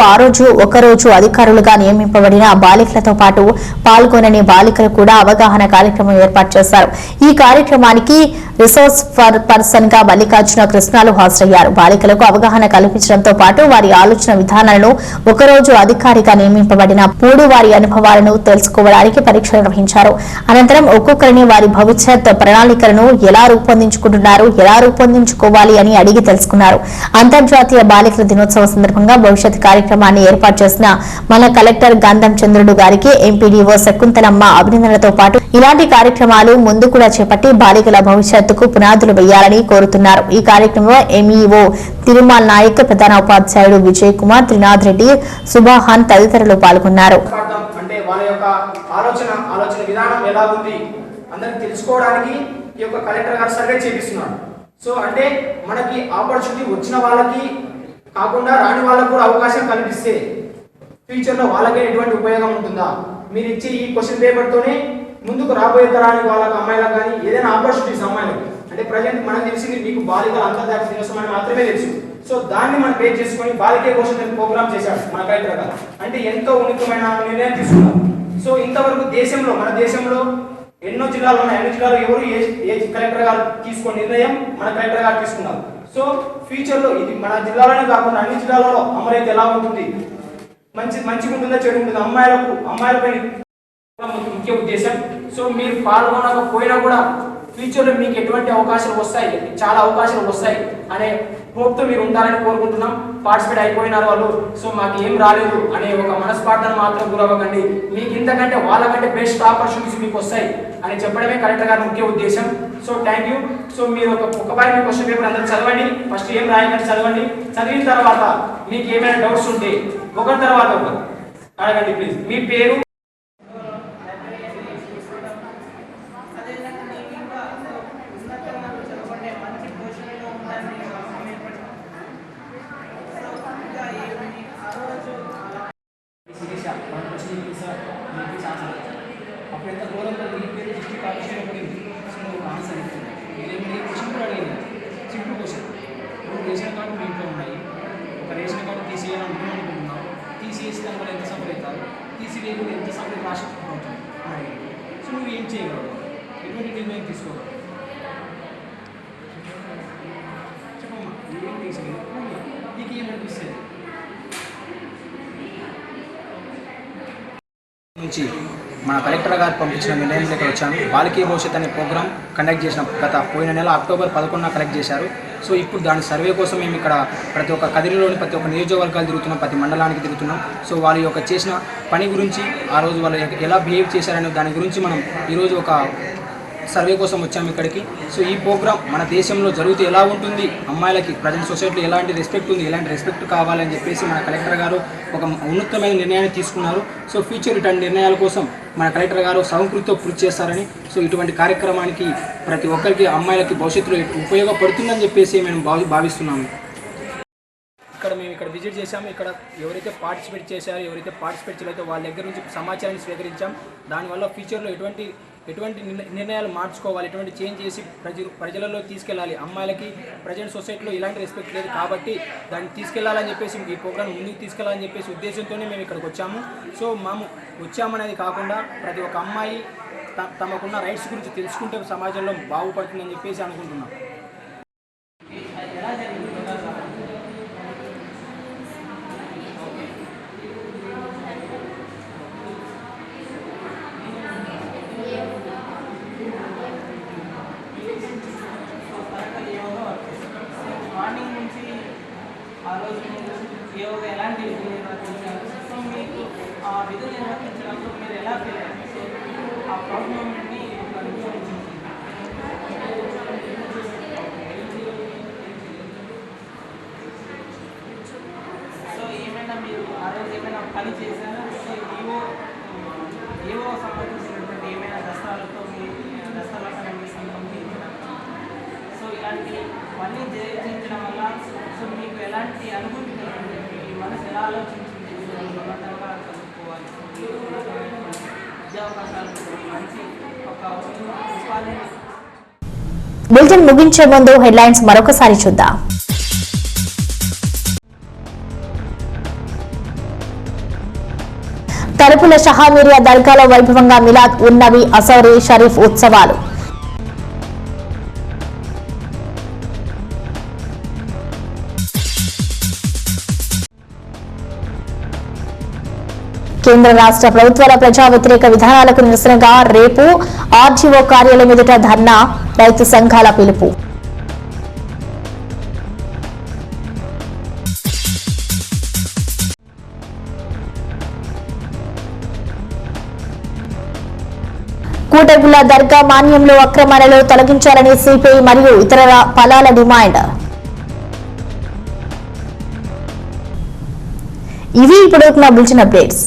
ఒకరోజు అధికారులుగా నియమింపబడిన బాలికలతో పాటు పాల్గొనని బాలికలు కూడా అవగాహన కార్యక్రమం ఏర్పాటు చేశారు. ఈ కార్యక్రమానికి రిసోర్స్ పర్సన్ గా మల్లికార్జున కృష్ణాలు హాజరయ్యారు. బాలికలకు అవగాహన కల్పించడంతో పాటు వారి ఆలోచన విధానాలను ఒకరోజు అధికారిగా నియమింపబడిన పూడు వారి అనుభవాలను తెలుసుకోవడానికి పరీక్ష నిర్వహించారు. అనంతరం ఒక్కొక్కరిని వారి భవిష్యత్ ప్రణాళికలను ఎలా రూపొందించుకుంటున్నారు, ఎలా రూపొందించుకోవాలి అని అడిగి తెలుసుకున్నారు. అంతర్జాతీయ బాలికల దినోత్సవం సందర్భంగా భవిష్యత్ కార్యక్రమాన్ని ఏర్పాటు చేసిన మన కలెక్టర్ గంధం చంద్రుడు గారికి ఎంపీడీఓ శకుంతలమ్మ అభినందనలతో పాటు ఇలాంటి కార్యక్రమాలు ముందు కూడా చేపట్టి బాలికల భవిష్యత్తుకు పునాదులు వేయాలని కోరుతున్నారు. ఈ కార్యక్రమంలో ఎంఈఓ తిరుమల్ నాయక్, ప్రధాన ఉపాధ్యాయుడు విజయ్ కుమార్, త్రినాథ్ రెడ్డి, సుబాహాన్ తదితరులు పాల్గొన్నారు. అంటే వాళ్ళ యొక్క ఆలోచన విధానం ఎలా ఉంది అందరికి తెలుసుకోవడానికి ఈ యొక్క కలెక్టర్ గారు సర్వే చేపిస్తున్నారు. సో అంటే మనకి ఆపర్చునిటీ వచ్చిన వాళ్ళకి కాకుండా రాని వాళ్ళకు కూడా అవకాశం కల్పిస్తే ఫ్యూచర్లో వాళ్ళకే ఎటువంటి ఉపయోగం ఉంటుందా, మీరు ఇచ్చే ఈ క్వశ్చన్ పేపర్తోనే ముందుకు రాబోయే తరానికి వాళ్ళకి అమ్మాయిలకు కానీ ఏదైనా ఆపర్చునిటీస్ అమ్మాయిలకు అంటే ప్రజెంట్ మనకు తెలిసింది మీకు బాలికల అంతర్జాతీయ దినోత్సవం అని మాత్రమే తెలుసు. సో దాన్ని మనం బేస్ చేసుకొని బాలికే క్వశ్చన్ ప్రోగ్రామ్ చేశాడు మన కలెక్టర్ గారు. అంటే ఎంతో ఉన్నతమైన నిర్ణయం తీసుకున్నారు. సో ఇంతవరకు మన దేశంలో ఎన్నో జిల్లాలు ఉన్నాయి. అన్ని జిల్లాలో ఎవరు ఏ కలెక్టర్ గారు తీసుకున్న నిర్ణయం మన కలెక్టర్ గారు తీసుకున్నారు. సో ఫ్యూచర్ లో ఇది మన జిల్లాలోనే కాకుండా అన్ని జిల్లాలలో అమరైతే ఎలా ఉంటుంది, మంచిగా ఉంటుందా చెడు ఉంటుందా, అమ్మాయిలపై ముఖ్య ఉద్దేశం. సో మీరు పాల్గొనకపోయినా కూడా ఫ్యూచర్లో మీకు ఎటువంటి అవకాశాలు వస్తాయి, చాలా అవకాశాలు వస్తాయి అనే హోప్తో మీరు ఉంటారని కోరుకుంటున్నాం. పార్టిసిపేట్ అయిపోయినారు వాళ్ళు, సో మాకు ఏం రాలేదు అనే ఒక మనస్పాటను మాత్రం గురవ్వకండి. మీకు ఇంతకంటే వాళ్ళకంటే బెస్ట్ ఆపర్చునిటీస్ మీకు వస్తాయి అని చెప్పడమే కలెక్టర్ గారి ముఖ్య ఉద్దేశం. So thank you. సో మీరు ఒక బాయ్ మీ క్వశ్చన్ పేపర్ అందరూ చదవండి. ఫస్ట్ ఏం రాయకండి, చదవండి. చదివిన తర్వాత మీకు ఏమైనా డౌట్స్ ఉంటే ఒకరి తర్వాత ఒకరు అడగండి ప్లీజ్. మీ పేరు, అప్పుడెంత ఘోరంగా మీ పేరు డిస్ట్రిక్ట్ ఆఫీసర్ పడింది. సో నువ్వు ఆన్సర్ ఇస్తుంది. మీరు క్వశ్చన్ కూడా అడిగింది, సింపుల్ క్వశ్చన్. ఇప్పుడు రేషన్ కార్డు మీ ఇంట్లో ఉన్నాయి, ఒక రేషన్ కార్డు తీసేయాలనుకుంటున్నావు, తీసేసి దాని వల్ల ఎంత సఫర్ అవుతారు, తీసివేయకుండా ఎంత తీసుకోవాలి. చెప్పమ్మా ఏం తీసుకోలేదు నీకు ఏమనిపిస్తుంది? నుంచి మన కలెక్టర్ గారు పంపించిన నిర్ణయం దగ్గర వచ్చాను. బాలికీ భవిష్యత్ అనే ప్రోగ్రామ్ కండక్ట్ చేసిన పోయిన నెల అక్టోబర్ 11న కలెక్ట్ చేశారు. సో ఇప్పుడు దాని సర్వే కోసం మేము ఇక్కడ ప్రతి ఒక్క కదిరిలోని ప్రతి ఒక్క నియోజకవర్గాలు తిరుగుతున్నాం, ప్రతి మండలానికి తిరుగుతున్నాం. సో వాళ్ళ యొక్క చేసిన పని గురించి, ఆ రోజు వాళ్ళు ఎలా బిహేవ్ చేశారనే దాని గురించి మనం ఈరోజు ఒక సర్వే కోసం వచ్చాము ఇక్కడికి. సో ఈ ప్రోగ్రామ్ మన దేశంలో జరుగుతూ ఎలా ఉంటుంది, అమ్మాయిలకి ప్రజెంట్ సొసైటీలో ఎలాంటి రెస్పెక్ట్ ఉంది, ఎలాంటి రెస్పెక్ట్ కావాలని చెప్పేసి మన కలెక్టర్ గారు ఒక ఉన్నతమైన నిర్ణయాన్ని తీసుకున్నారు. సో ఫ్యూచర్ ఇటువంటి నిర్ణయాల కోసం మన కలెక్టర్ గారు సమకృతితో కృషి చేస్తారని, సో ఇటువంటి కార్యక్రమానికి ప్రతి ఒక్కరికి అమ్మాయిలకి భవిష్యత్తులో ఉపయోగపడుతుందని చెప్పేసి మేము భావిస్తున్నాము. మేము ఇక్కడ విజిట్ చేశాము. ఇక్కడ ఎవరైతే పార్టిసిపేట్ చేశారో, ఎవరైతే పార్టిసిపేట్ చేయలేదో వాళ్ళ దగ్గర నుంచి సమాచారాన్ని స్వీకరించాం. దానివల్ల ఫ్యూచర్లో ఎటువంటి నిర్ణయాలు మార్చుకోవాలి, ఎటువంటి చేంజ్ చేసి ప్రజలలో తీసుకెళ్ళాలి. అమ్మాయిలకి ప్రజెంట్ సొసైటీలో ఇలాంటి రెస్పెక్ట్ లేదు కాబట్టి దాన్ని తీసుకెళ్లాలని చెప్పేసి, ఈ ప్రోగ్రామ్ ముందుకు తీసుకెళ్లాలని చెప్పేసి ఉద్దేశంతోనే మేము ఇక్కడికి వచ్చాము. సో మేము వచ్చామనేది కాకుండా ప్రతి ఒక్క అమ్మాయి తమకున్న రైట్స్ గురించి తెలుసుకుంటే సమాజంలో బాగుపడుతుందని చెప్పేసి అనుకుంటున్నాం. మార్నింగ్ నుంచి ఆ రోజు యోగా ఎలాంటి విధులు నిర్వర్తించారు, సో మీకు ఆ విధులు నిర్వర్తించడంలో మీరు ఎలా ఫీల్ అయ్యారు? సో ఆ ప్రాబ్లమ్ని సో ఏమైనా మీరు ఆ రోజు ఏమైనా పని చేశారా? సో ఏవో సంబంధించినటువంటి ఏమైనా దస్తాలతో మీ దస్తాలకు సంబంధించిన సో ఇలాంటివన్నీ జరిగించడం వల్ల సో మీకు ఎలాంటి అనుభూతి కలిగింది? మీ మనసు ఎలా ఆలోచించింది? బలవంతంగా చదువుకోవాలి, విద్యావకాశాలు మంచి ఒక ఉపాధి. బులెటిన్ ముగించే ముందు హెడ్లైన్స్ మరొకసారి చూద్దాం. తలుపుల షహామీరియా దర్గాలో వైభవంగా మిలాద్ ఉన్ నబీ అసౌరీ షరీఫ్ ఉత్సవాలు. కేంద్ర రాష్ట్ర ప్రభుత్వాల ప్రజా వ్యతిరేక విధానాలకు నిరసనగా రేపు ఆర్జీఓ కార్యాలయం ఎదుట ధర్నా, రైతు సంఘాల పిలుపు. కూటగుల దర్గా మాన్యంలో అక్రమాలలో తొలగించాలని సిపిఐ మరియు ఇతర పలాల డిమాండ్. ఇవి ఇప్పుడు బులెటిన్ అప్డేట్స్.